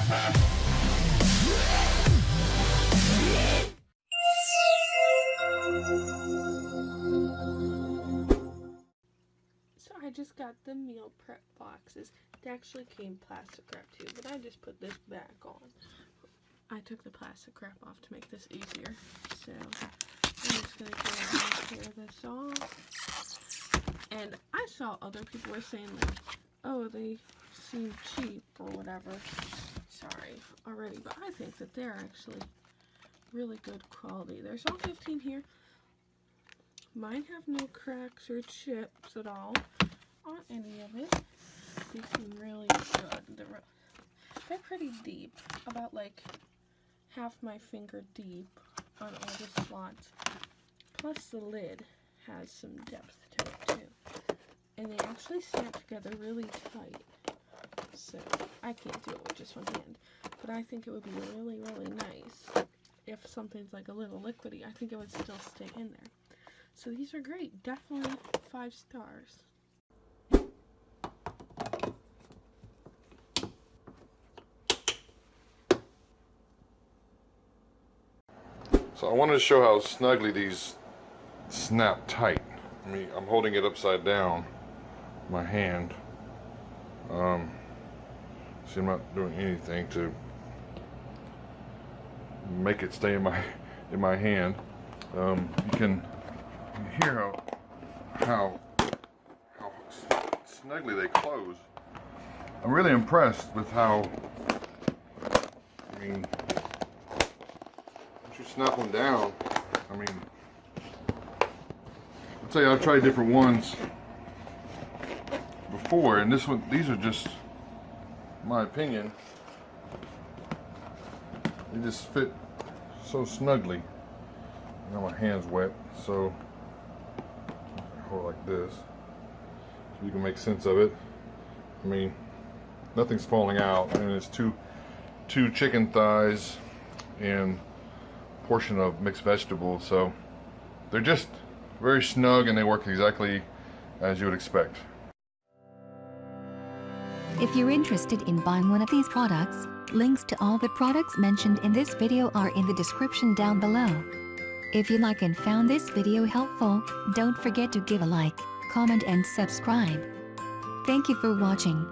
So I just got the meal prep boxes. They actually came plastic wrap too, but I just put this back on. I took the plastic wrap off to make this easier. So I'm just going to go ahead and tear this off. And I saw other people were saying like, oh, they seem cheap or whatever. Sorry already, but I think that they're actually really good quality. There's all 15 here. Mine have no cracks or chips at all on any of it. They seem really good. They're pretty deep, about like half my finger deep on all the slots. Plus the lid has some depth to it too. And they actually snap together really tight. So I can't do it with just one hand. But I think it would be really, really nice if something's like a little liquidy. I think it would still stay in there. So these are great. Definitely 5 stars. So I wanted to show how snugly these snap tight. I mean, I'm holding it upside down, my hand. See, I'm not doing anything to make it stay in my hand. You can hear how snugly they close. I'm really impressed with how, I mean, once you snap them down, I mean, I'll tell you, I've tried different ones before, and these are just, in my opinion, they just fit so snugly. Now my hand's wet, so hold it like this so you can make sense of it. I mean, nothing's falling out, and it's two chicken thighs and a portion of mixed vegetables, so they're just very snug and they work exactly as you would expect. If you're interested in buying one of these products, links to all the products mentioned in this video are in the description down below. If you like and found this video helpful, don't forget to give a like, comment and subscribe. Thank you for watching.